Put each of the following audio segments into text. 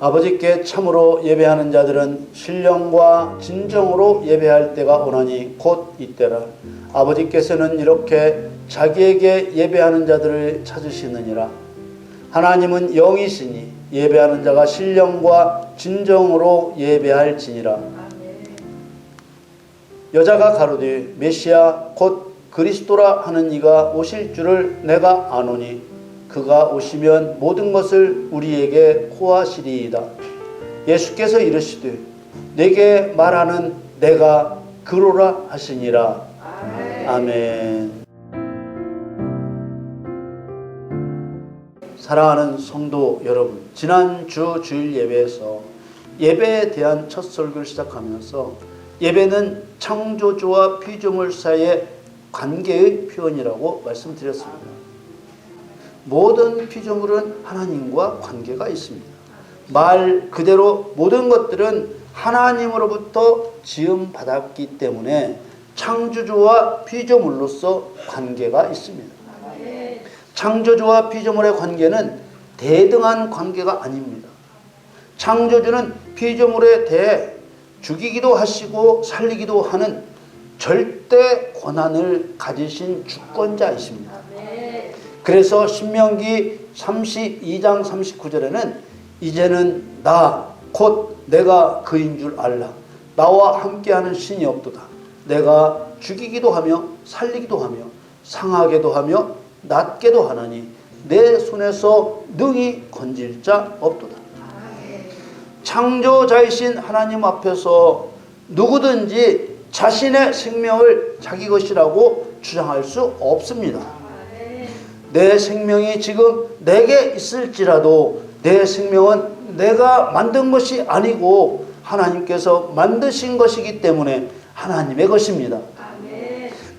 아버지께 참으로 예배하는 자들은 신령과 진정으로 예배할 때가 오나니 곧 이때라. 아버지께서는 이렇게 자기에게 예배하는 자들을 찾으시느니라. 하나님은 영이시니 예배하는 자가 신령과 진정으로 예배할지니라. 여자가 가로되 메시아 곧 그리스도라 하는 이가 오실 줄을 내가 아노니 그가 오시면 모든 것을 우리에게 호하시리이다. 예수께서 이르시되 내게 말하는 내가 그로라 하시니라. 아멘. 사랑하는 성도 여러분, 지난주 주일 예배에서 예배에 대한 첫 설교를 시작하면서 예배는 창조주와 피조물 사이의 관계의 표현이라고 말씀드렸습니다. 모든 피조물은 하나님과 관계가 있습니다. 말 그대로 모든 것들은 하나님으로부터 지음받았기 때문에 창조주와 피조물로서 관계가 있습니다. 창조주와 피조물의 관계는 대등한 관계가 아닙니다. 창조주는 피조물에 대해 죽이기도 하시고 살리기도 하는 절대 권한을 가지신 주권자이십니다. 그래서 신명기 32장 39절에는 이제는 나 곧 내가 그인 줄 알라. 나와 함께하는 신이 없도다. 내가 죽이기도 하며 살리기도 하며 상하게도 하며 낫게도 하나니 내 손에서 능히 건질 자 없도다. 창조자이신 하나님 앞에서 누구든지 자신의 생명을 자기 것이라고 주장할 수 없습니다. 내 생명이 지금 내게 있을지라도 내 생명은 내가 만든 것이 아니고 하나님께서 만드신 것이기 때문에 하나님의 것입니다.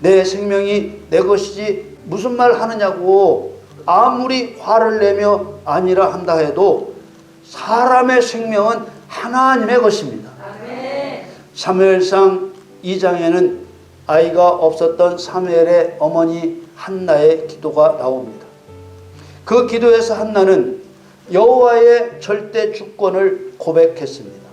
내 생명이 내 것이지 무슨 말 하느냐고 아무리 화를 내며 아니라 한다 해도 사람의 생명은 하나님의 것입니다. 사무엘상 2장에는 아이가 없었던 사무엘의 어머니 한나의 기도가 나옵니다. 그 기도에서 한나는 여호와의 절대 주권을 고백했습니다.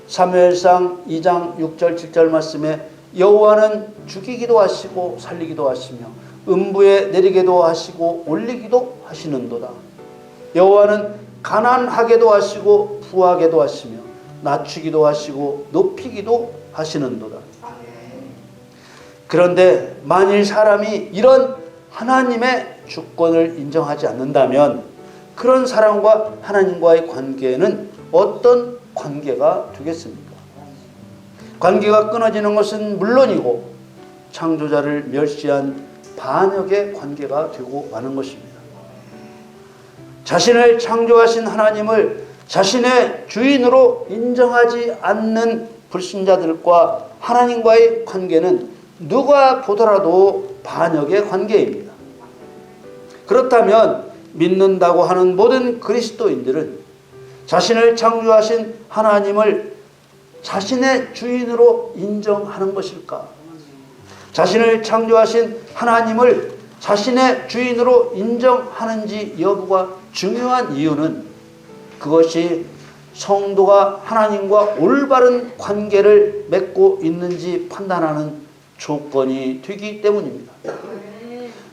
사무엘상 2장 6절 7절 말씀에 여호와는 죽이기도 하시고 살리기도 하시며 음부에 내리게도 하시고 올리기도 하시는도다. 여호와는 가난하게도 하시고 부하게도 하시며 낮추기도 하시고 높이기도 하시는도다. 그런데 만일 사람이 이런 하나님의 주권을 인정하지 않는다면 그런 사람과 하나님과의 관계는 어떤 관계가 되겠습니까? 관계가 끊어지는 것은 물론이고 창조자를 멸시한 반역의 관계가 되고 마는 것입니다. 자신을 창조하신 하나님을 자신의 주인으로 인정하지 않는 불신자들과 하나님과의 관계는 누가 보더라도 반역의 관계입니다. 그렇다면 믿는다고 하는 모든 그리스도인들은 자신을 창조하신 하나님을 자신의 주인으로 인정하는 것일까? 자신을 창조하신 하나님을 자신의 주인으로 인정하는지 여부가 중요한 이유는 그것이 성도가 하나님과 올바른 관계를 맺고 있는지 판단하는 조건이 되기 때문입니다.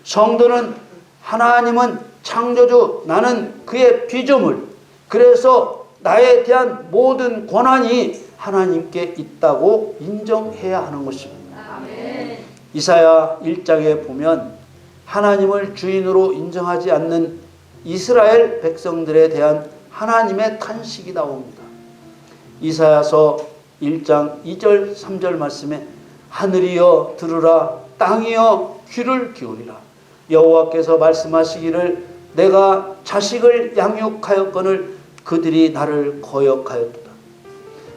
성도는 하나님은 창조주, 나는 그의 피조물, 그래서 나에 대한 모든 권한이 하나님께 있다고 인정해야 하는 것입니다. 이사야 1장에 보면 하나님을 주인으로 인정하지 않는 이스라엘 백성들에 대한 하나님의 탄식이 나옵니다. 이사야서 1장 2절 3절 말씀에 하늘이여 들으라, 땅이여 귀를 기울이라. 여호와께서 말씀하시기를 내가 자식을 양육하였거늘 그들이 나를 거역하였도다.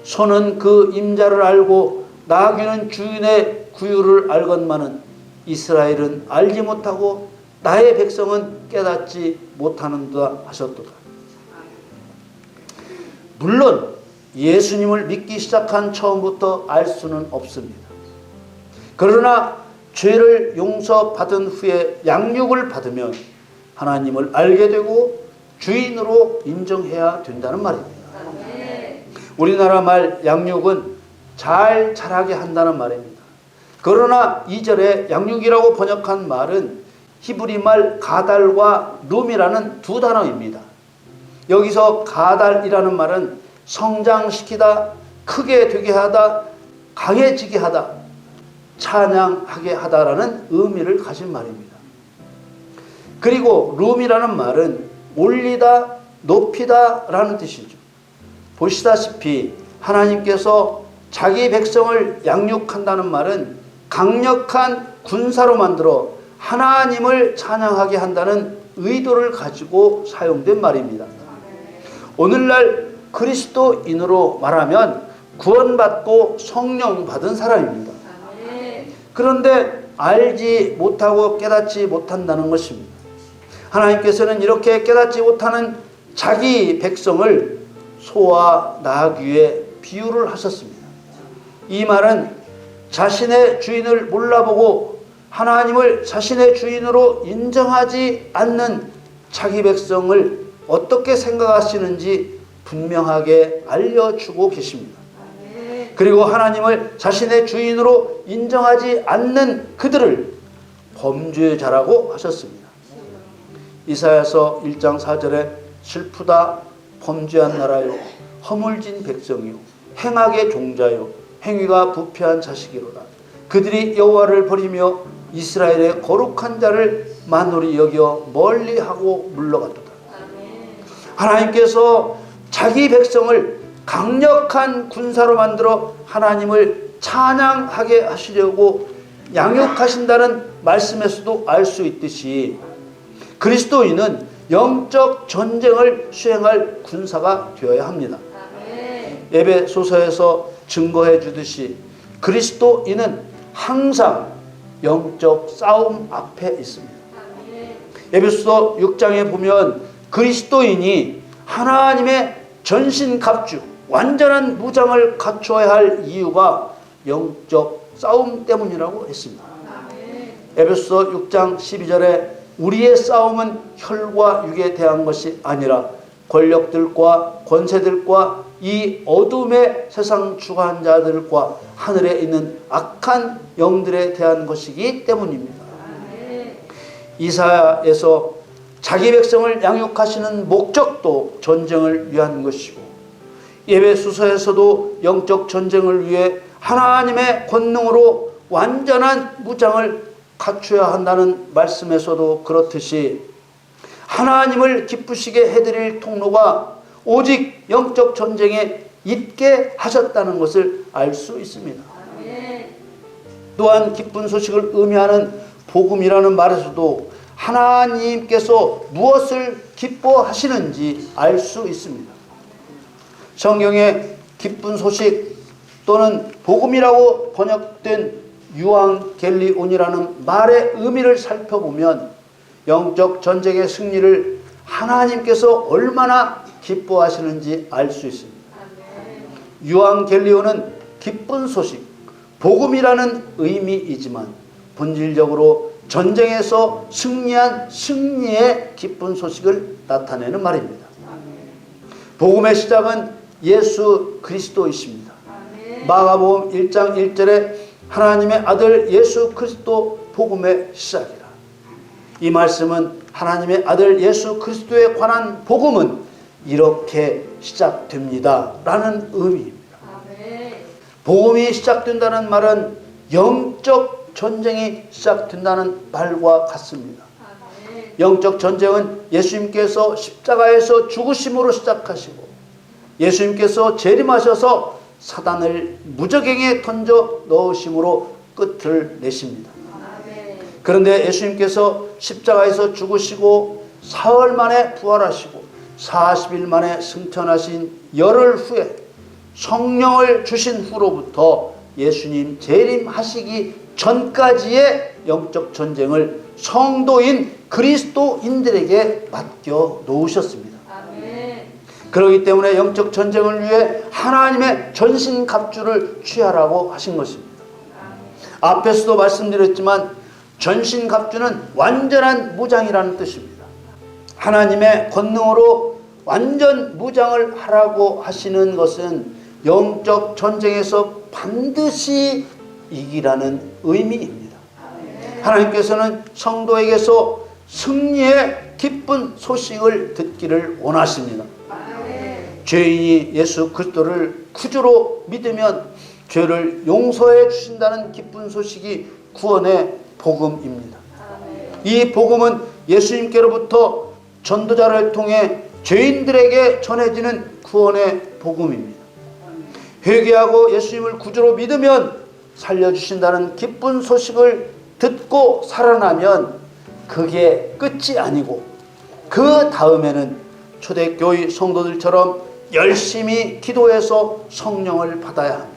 소는 그 임자를 알고 나귀는 주인의 구유를 알건만은 이스라엘은 알지 못하고 나의 백성은 깨닫지 못하는도다 하셨도다. 물론 예수님을 믿기 시작한 처음부터 알 수는 없습니다. 그러나 죄를 용서받은 후에 양육을 받으면 하나님을 알게 되고 주인으로 인정해야 된다는 말입니다. 우리나라 말 양육은 잘 자라게 한다는 말입니다. 그러나 2절에 양육이라고 번역한 말은 히브리 말 가달과 룸이라는 두 단어입니다. 여기서 가달이라는 말은 성장시키다, 크게 되게 하다, 강해지게 하다, 찬양하게 하다라는 의미를 가진 말입니다. 그리고 룸이라는 말은 올리다, 높이다 라는 뜻이죠. 보시다시피 하나님께서 자기 백성을 양육한다는 말은 강력한 군사로 만들어 하나님을 찬양하게 한다는 의도를 가지고 사용된 말입니다. 오늘날 그리스도인으로 말하면 구원받고 성령 받은 사람입니다. 그런데 알지 못하고 깨닫지 못한다는 것입니다. 하나님께서는 이렇게 깨닫지 못하는 자기 백성을 소와 나귀에 비유를 하셨습니다. 이 말은 자신의 주인을 몰라보고 하나님을 자신의 주인으로 인정하지 않는 자기 백성을 어떻게 생각하시는지 분명하게 알려주고 계십니다. 그리고 하나님을 자신의 주인으로 인정하지 않는 그들을 범죄자라고 하셨습니다. 이사야서 1장 4절에 슬프다 범죄한 나라요 허물진 백성이요 행악의 종자요 행위가 부패한 자식이로다. 그들이 여호와를 버리며 이스라엘의 거룩한 자를 만홀히 여겨 멀리하고 물러갔도다. 하나님께서 자기 백성을 강력한 군사로 만들어 하나님을 찬양하게 하시려고 양육하신다는 말씀에서도 알 수 있듯이 그리스도인은 영적 전쟁을 수행할 군사가 되어야 합니다. 에베소서에서 증거해 주듯이 그리스도인은 항상 영적 싸움 앞에 있습니다. 에베소서 6장에 보면 그리스도인이 하나님의 전신갑주 완전한 무장을 갖춰야 할 이유가 영적 싸움 때문이라고 했습니다. 에베소서 6장 12절에 우리의 싸움은 혈과 육에 대한 것이 아니라 권력들과 권세들과 이 어둠의 세상 주관 자들과 하늘에 있는 악한 영들에 대한 것이기 때문입니다. 이사야에서 자기 백성을 양육하시는 목적도 전쟁을 위한 것이고 에베소서에서도 영적 전쟁을 위해 하나님의 권능으로 완전한 무장을 갖춰야 한다는 말씀에서도 그렇듯이 하나님을 기쁘시게 해드릴 통로가 오직 영적 전쟁에 있게 하셨다는 것을 알 수 있습니다. 또한 기쁜 소식을 의미하는 복음이라는 말에서도 하나님께서 무엇을 기뻐하시는지 알 수 있습니다. 성경에 기쁜 소식 또는 복음이라고 번역된 유앙겔리온이라는 말의 의미를 살펴보면 영적 전쟁의 승리를 하나님께서 얼마나 기뻐하시는지 알 수 있습니다. 유앙겔리온은 기쁜 소식, 복음이라는 의미이지만 본질적으로 전쟁에서 승리한 승리의 기쁜 소식을 나타내는 말입니다. 복음의 시작은 예수 그리스도이십니다. 마가복음 1장 1절에 하나님의 아들 예수 그리스도 복음의 시작이라. 이 말씀은 하나님의 아들 예수 그리스도에 관한 복음은 이렇게 시작됩니다 라는 의미입니다. 복음이 시작된다는 말은 영적 전쟁이 시작된다는 말과 같습니다. 영적 전쟁은 예수님께서 십자가에서 죽으심으로 시작하시고 예수님께서 재림하셔서 사단을 무저갱에 던져 넣으심으로 끝을 내십니다. 그런데 예수님께서 십자가에서 죽으시고 사흘 만에 부활하시고 40일 만에 승천하신 열흘 후에 성령을 주신 후로부터 예수님 재림하시기 전까지의 영적 전쟁을 성도인 그리스도인들에게 맡겨 놓으셨습니다. 그렇기 때문에 영적 전쟁을 위해 하나님의 전신갑주를 취하라고 하신 것입니다. 앞에서도 말씀드렸지만 전신갑주는 완전한 무장이라는 뜻입니다. 하나님의 권능으로 완전 무장을 하라고 하시는 것은 영적 전쟁에서 반드시 이기라는 의미입니다. 하나님께서는 성도에게서 승리의 기쁜 소식을 듣기를 원하십니다. 죄인이 예수 그리스도를 구주로 믿으면 죄를 용서해 주신다는 기쁜 소식이 구원의 복음입니다. 이 복음은 예수님께로부터 전도자를 통해 죄인들에게 전해지는 구원의 복음입니다. 회개하고 예수님을 구주로 믿으면 살려주신다는 기쁜 소식을 듣고 살아나면 그게 끝이 아니고 그 다음에는 초대교회 성도들처럼 열심히 기도해서 성령을 받아야 합니다.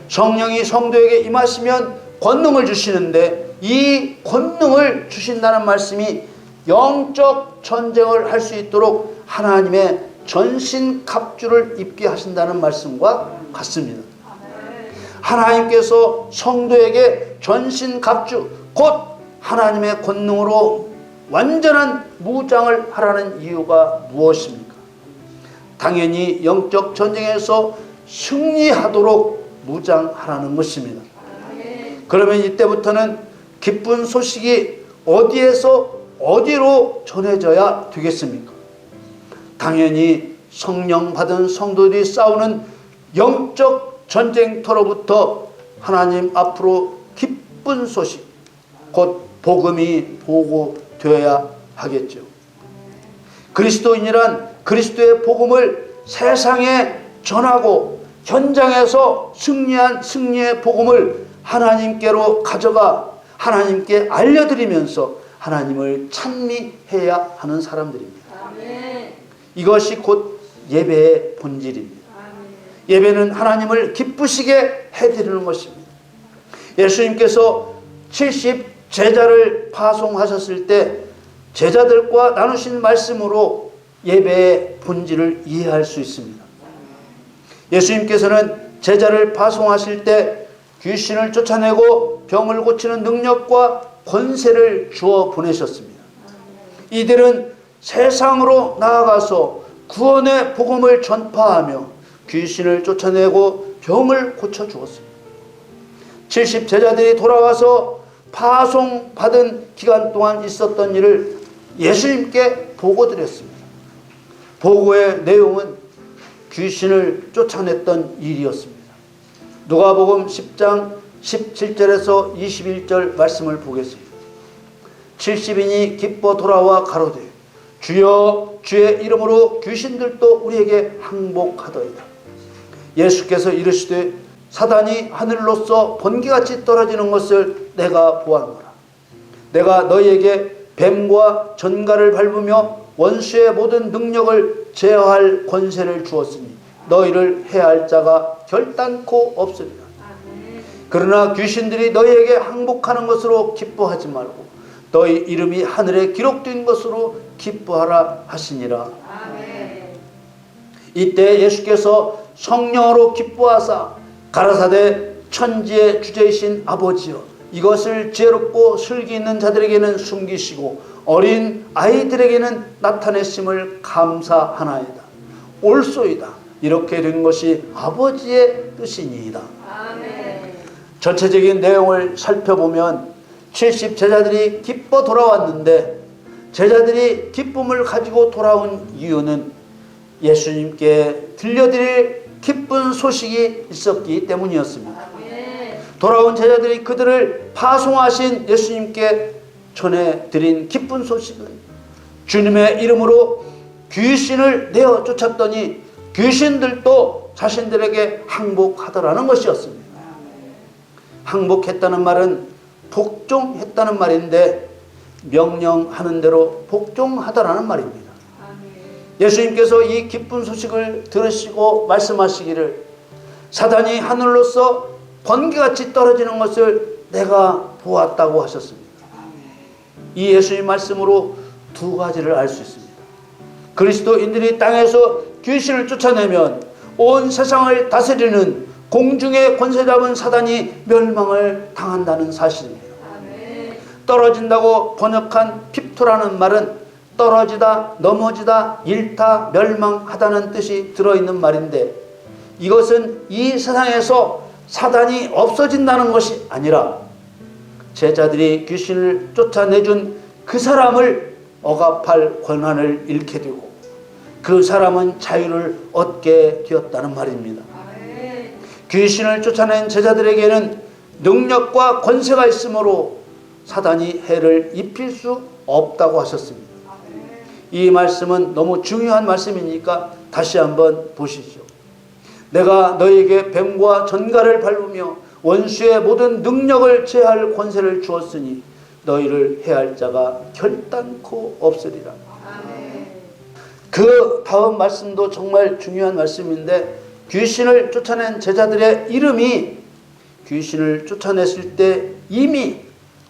성령이 성도에게 임하시면 권능을 주시는데 이 권능을 주신다는 말씀이 영적 전쟁을 할 수 있도록 하나님의 전신갑주를 입게 하신다는 말씀과 같습니다. 하나님께서 성도에게 전신갑주 곧 하나님의 권능으로 완전한 무장을 하라는 이유가 무엇입니까? 당연히 영적 전쟁에서 승리하도록 무장하라는 것입니다. 그러면 이때부터는 기쁜 소식이 어디에서 어디로 전해져야 되겠습니까? 당연히 성령 받은 성도들이 싸우는 영적 전쟁터로부터 하나님 앞으로 기쁜 소식 곧 복음이 보고되어야 하겠죠. 그리스도인이란 그리스도의 복음을 세상에 전하고 현장에서 승리한 승리의 복음을 하나님께로 가져가 하나님께 알려드리면서 하나님을 찬미해야 하는 사람들입니다. 아멘. 이것이 곧 예배의 본질입니다. 아멘. 예배는 하나님을 기쁘시게 해드리는 것입니다. 예수님께서 70 제자를 파송하셨을 때 제자들과 나누신 말씀으로 예배의 본질을 이해할 수 있습니다. 예수님께서는 제자를 파송하실 때 귀신을 쫓아내고 병을 고치는 능력과 권세를 주어 보내셨습니다. 이들은 세상으로 나아가서 구원의 복음을 전파하며 귀신을 쫓아내고 병을 고쳐 주었습니다. 70 제자들이 돌아와서 파송받은 기간 동안 있었던 일을 예수님께 보고드렸습니다. 보고의 내용은 귀신을 쫓아냈던 일이었습니다. 누가복음 10장 17절에서 21절 말씀을 보겠습니다. 70인이 기뻐 돌아와 가로되 주여 주의 이름으로 귀신들도 우리에게 항복하더이다. 예수께서 이르시되 사단이 하늘로서 번개같이 떨어지는 것을 내가 보았노라. 내가 너희에게 뱀과 전갈을 밟으며 원수의 모든 능력을 제어할 권세를 주었으니 너희를 해할 자가 결단코 없으리라. 그러나 귀신들이 너희에게 항복하는 것으로 기뻐하지 말고 너희 이름이 하늘에 기록된 것으로 기뻐하라 하시니라. 아멘. 이때 예수께서 성령으로 기뻐하사 가라사대 천지의 주제이신 아버지여 이것을 지혜롭고 슬기 있는 자들에게는 숨기시고 어린 아이들에게는 나타내심을 감사하나이다. 옳소이다. 이렇게 된 것이 아버지의 뜻이니이다. 아멘. 전체적인 내용을 살펴보면 70 제자들이 기뻐 돌아왔는데 제자들이 기쁨을 가지고 돌아온 이유는 예수님께 들려드릴 기쁜 소식이 있었기 때문이었습니다. 돌아온 제자들이 그들을 파송하신 예수님께 전해드린 기쁜 소식은 주님의 이름으로 귀신을 내어 쫓았더니 귀신들도 자신들에게 항복하더라는 것이었습니다. 항복했다는 말은 복종했다는 말인데 명령하는 대로 복종하더라는 말입니다. 예수님께서 이 기쁜 소식을 들으시고 말씀하시기를 사단이 하늘로서 번개같이 떨어지는 것을 내가 보았다고 하셨습니다. 이 예수님 말씀으로 두 가지를 알 수 있습니다. 그리스도인들이 땅에서 귀신을 쫓아내면 온 세상을 다스리는 공중의 권세 잡은 사단이 멸망을 당한다는 사실입니다. 떨어진다고 번역한 핍토라는 말은 떨어지다, 넘어지다, 잃다, 멸망하다는 뜻이 들어있는 말인데 이것은 이 세상에서 사단이 없어진다는 것이 아니라 제자들이 귀신을 쫓아내준 그 사람을 억압할 권한을 잃게 되고 그 사람은 자유를 얻게 되었다는 말입니다. 귀신을 쫓아낸 제자들에게는 능력과 권세가 있으므로 사단이 해를 입힐 수 없다고 하셨습니다. 이 말씀은 너무 중요한 말씀이니까 다시 한번 보시죠. 내가 너에게 뱀과 전갈을 밟으며 원수의 모든 능력을 제할 권세를 주었으니 너희를 해할 자가 결단코 없으리라. 그 다음 말씀도 정말 중요한 말씀인데 귀신을 쫓아낸 제자들의 이름이 귀신을 쫓아냈을 때 이미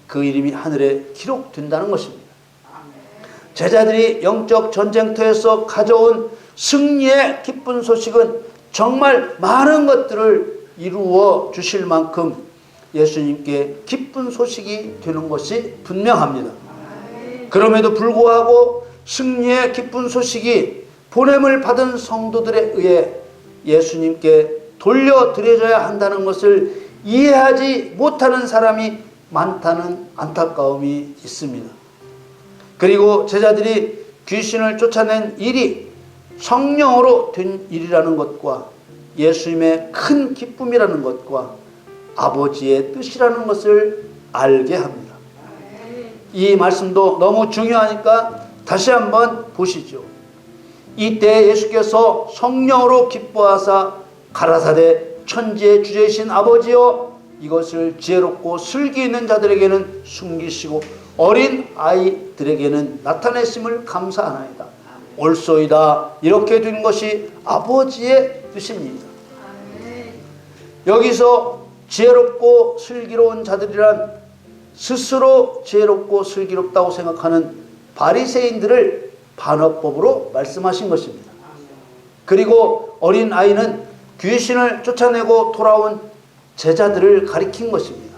그 이름이 하늘에 기록된다는 것입니다. 제자들이 영적 전쟁터에서 가져온 승리의 기쁜 소식은 정말 많은 것들을 이루어 주실 만큼 예수님께 기쁜 소식이 되는 것이 분명합니다. 그럼에도 불구하고 승리의 기쁜 소식이 보냄을 받은 성도들에 의해 예수님께 돌려드려져야 한다는 것을 이해하지 못하는 사람이 많다는 안타까움이 있습니다. 그리고 제자들이 귀신을 쫓아낸 일이 성령으로 된 일이라는 것과 예수님의 큰 기쁨이라는 것과 아버지의 뜻이라는 것을 알게 합니다. 이 말씀도 너무 중요하니까 다시 한번 보시죠. 이때 예수께서 성령으로 기뻐하사 가라사대 천지의 주제이신 아버지여 이것을 지혜롭고 슬기 있는 자들에게는 숨기시고 어린 아이들에게는 나타내심을 감사하나이다. 옳소이다. 이렇게 된 것이 아버지의 뜻입니다. 여기서 지혜롭고 슬기로운 자들이란 스스로 지혜롭고 슬기롭다고 생각하는 바리새인들을 반어법으로 말씀하신 것입니다. 그리고 어린 아이는 귀신을 쫓아내고 돌아온 제자들을 가리킨 것입니다.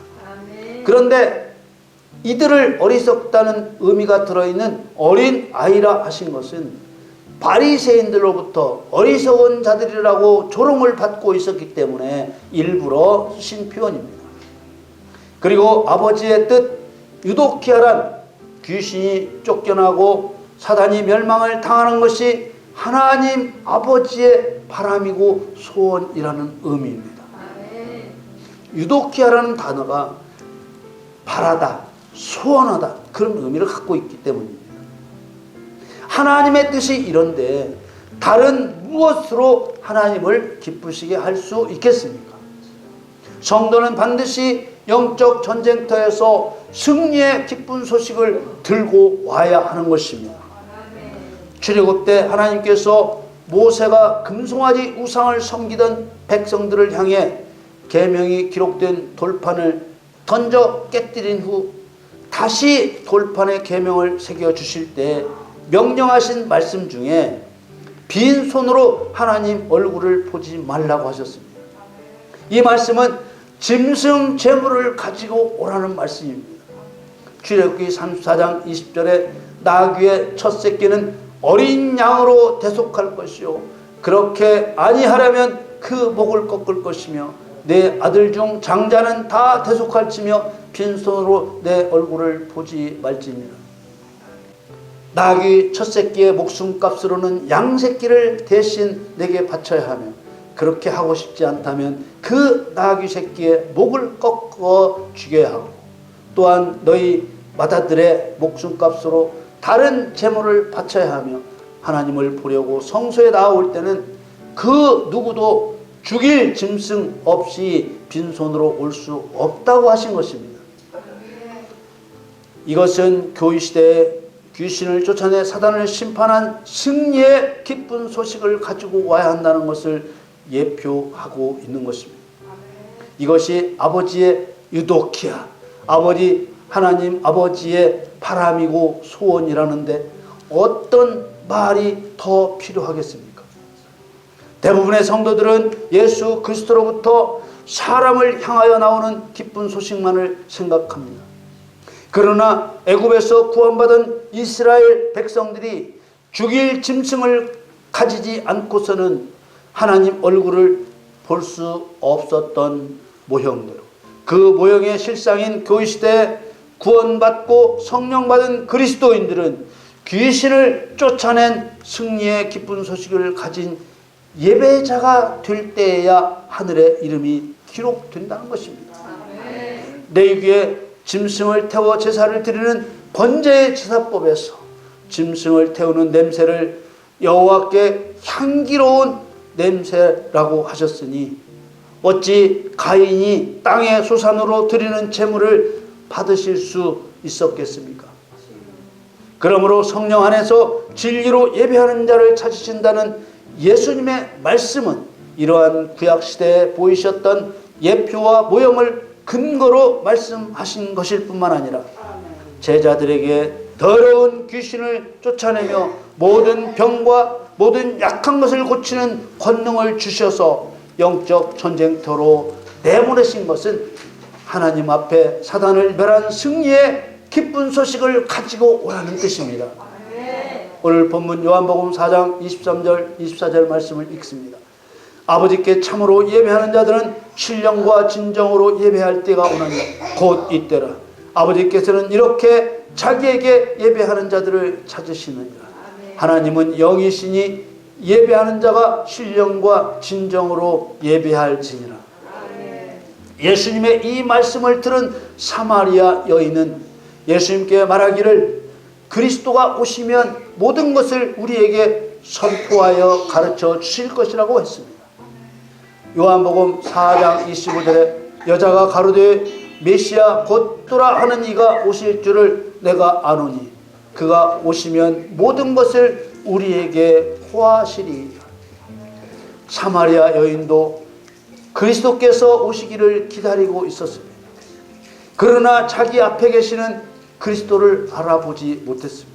그런데 이들을 어리석다는 의미가 들어있는 어린 아이라 하신 것은 바리새인들로부터 어리석은 자들이라고 조롱을 받고 있었기 때문에 일부러 쓰신 표현입니다. 그리고 아버지의 뜻 유도키아란 귀신이 쫓겨나고 사단이 멸망을 당하는 것이 하나님 아버지의 바람이고 소원이라는 의미입니다. 유도키아라는 단어가 바라다, 소원하다 그런 의미를 갖고 있기 때문입니다. 하나님의 뜻이 이런데 다른 무엇으로 하나님을 기쁘시게 할 수 있겠습니까? 성도는 반드시 영적 전쟁터에서 승리의 기쁜 소식을 들고 와야 하는 것입니다. 출애굽 때 하나님께서 모세가 금송아지 우상을 섬기던 백성들을 향해 계명이 기록된 돌판을 던져 깨뜨린 후 다시 돌판에 계명을 새겨주실 때 명령하신 말씀 중에 빈손으로 하나님 얼굴을 보지 말라고 하셨습니다. 이 말씀은 짐승 제물을 가지고 오라는 말씀입니다. 출애굽기 34장 20절에 나귀의 첫 새끼는 어린 양으로 대속할 것이요 그렇게 아니하려면 그 목을 꺾을 것이며 내 아들 중 장자는 다 대속할지며 빈손으로 내 얼굴을 보지 말지니라. 나귀 첫 새끼의 목숨값으로는 양 새끼를 대신 내게 바쳐야 하며 그렇게 하고 싶지 않다면 그 나귀 새끼의 목을 꺾어 죽여야 하고 또한 너희 맏아들의 목숨값으로 다른 제물을 바쳐야 하며 하나님을 보려고 성소에 나올 때는 그 누구도 죽일 짐승 없이 빈손으로 올 수 없다고 하신 것입니다. 이것은 교회시대에 귀신을 쫓아내 사단을 심판한 승리의 기쁜 소식을 가지고 와야 한다는 것을 예표하고 있는 것입니다. 이것이 아버지의 유도키아, 하나님 아버지의 바람이고 소원이라는데 어떤 말이 더 필요하겠습니까? 대부분의 성도들은 예수 그리스도로부터 사람을 향하여 나오는 기쁜 소식만을 생각합니다. 그러나 애굽에서 구원받은 이스라엘 백성들이 죽일 짐승을 가지지 않고서는 하나님 얼굴을 볼 수 없었던 모형대로 그 모형의 실상인 교회시대에 구원받고 성령받은 그리스도인들은 귀신을 쫓아낸 승리의 기쁜 소식을 가진 예배자가 될 때에야 하늘의 이름이 기록된다는 것입니다. 레위기에 짐승을 태워 제사를 드리는 번제의 제사법에서 짐승을 태우는 냄새를 여호와께 향기로운 냄새라고 하셨으니 어찌 가인이 땅의 소산으로 드리는 제물을 받으실 수 있었겠습니까? 그러므로 성령 안에서 진리로 예배하는 자를 찾으신다는 예수님의 말씀은 이러한 구약시대에 보이셨던 예표와 모형을 근거로 말씀하신 것일 뿐만 아니라 제자들에게 더러운 귀신을 쫓아내며 모든 병과 모든 약한 것을 고치는 권능을 주셔서 영적 전쟁터로 내보내신 것은 하나님 앞에 사단을 멸한 승리의 기쁜 소식을 가지고 오라는 뜻입니다. 오늘 본문 요한복음 4장 23절 24절 말씀을 읽습니다. 아버지께 참으로 예배하는 자들은 신령과 진정으로 예배할 때가 오나니 곧 이때라. 아버지께서는 이렇게 자기에게 예배하는 자들을 찾으시느니라. 하나님은 영이시니 예배하는 자가 신령과 진정으로 예배할지니라. 예수님의 이 말씀을 들은 사마리아 여인은 예수님께 말하기를 그리스도가 오시면 모든 것을 우리에게 선포하여 가르쳐 주실 것이라고 했습니다. 요한복음 4장 25절에 여자가 가로되 메시아 곧 또라 하는 이가 오실 줄을 내가 아노니 그가 오시면 모든 것을 우리에게 호하시리이다. 사마리아 여인도 그리스도께서 오시기를 기다리고 있었습니다. 그러나 자기 앞에 계시는 그리스도를 알아보지 못했습니다.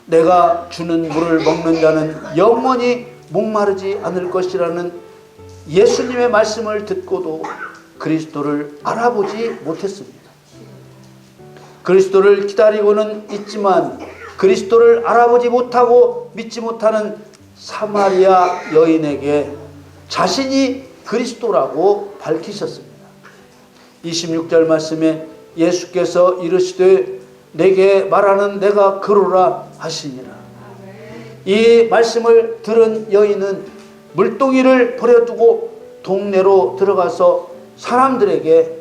내가 주는 물을 먹는 자는 영원히 목마르지 않을 것이라는 예수님의 말씀을 듣고도 그리스도를 알아보지 못했습니다. 그리스도를 기다리고는 있지만 그리스도를 알아보지 못하고 믿지 못하는 사마리아 여인에게 자신이 그리스도라고 밝히셨습니다. 26절 말씀에 예수께서 이르시되 내게 말하는 내가 그로라 하시니라. 이 말씀을 들은 여인은 물동이를 버려두고 동네로 들어가서 사람들에게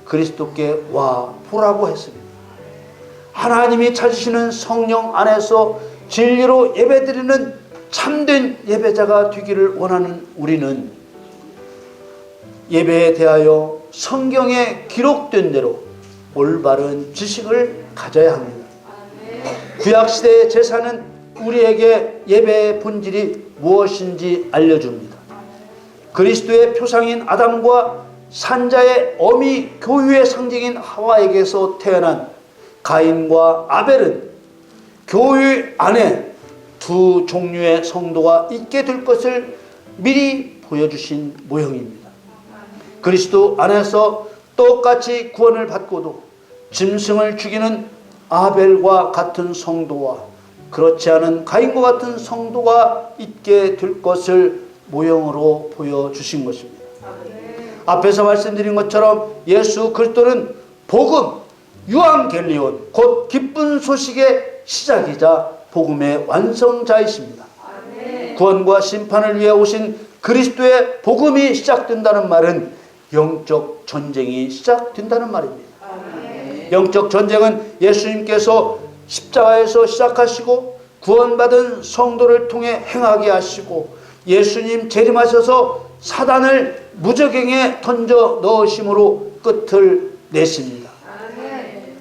그리스도께 와 보라고 했습니다. 하나님이 찾으시는 성령 안에서 진리로 예배드리는 참된 예배자가 되기를 원하는 우리는 예배에 대하여 성경에 기록된 대로 올바른 지식을 가져야 합니다. 구약시대의 제사는 우리에게 예배의 본질이 무엇인지 알려줍니다. 그리스도의 표상인 아담과 산자의 어미 교유의 상징인 하와에게서 태어난 가인과 아벨은 교유 안에 두 종류의 성도가 있게 될 것을 미리 보여주신 모형입니다. 그리스도 안에서 똑같이 구원을 받고도 짐승을 죽이는 아벨과 같은 성도와 그렇지 않은 가인과 같은 성도가 있게 될 것을 모형으로 보여주신 것입니다. 앞에서 말씀드린 것처럼 예수 그리스도는 복음, 유앙겔리온, 곧 기쁜 소식의 시작이자 복음의 완성자이십니다. 구원과 심판을 위해 오신 그리스도의 복음이 시작된다는 말은 영적 전쟁이 시작된다는 말입니다. 영적 전쟁은 예수님께서 십자가에서 시작하시고 구원받은 성도를 통해 행하게 하시고 예수님 재림하셔서 사단을 무저갱에 던져 넣으심으로 끝을 내십니다.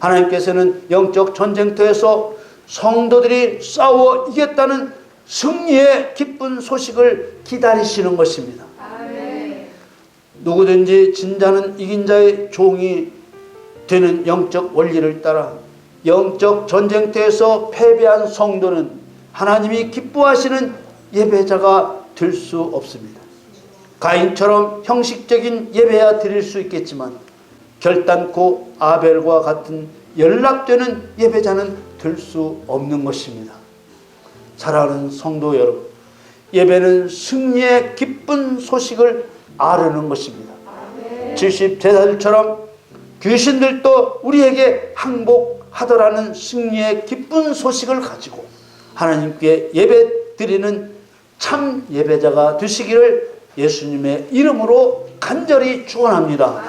하나님께서는 영적 전쟁터에서 성도들이 싸워 이겼다는 승리의 기쁜 소식을 기다리시는 것입니다. 누구든지 진자는 이긴 자의 종이 되는 영적 원리를 따라 영적 전쟁터에서 패배한 성도는 하나님이 기뻐하시는 예배자가 될 수 없습니다. 가인처럼 형식적인 예배야 드릴 수 있겠지만 결단코 아벨과 같은 연락되는 예배자는 될 수 없는 것입니다. 사랑하는 성도 여러분, 예배는 승리의 기쁜 소식을 아르는 것입니다. 70제사들처럼 귀신들도 우리에게 항복하더라는 승리의 기쁜 소식을 가지고 하나님께 예배 드리는 참 예배자가 되시기를 예수님의 이름으로 간절히 축원합니다.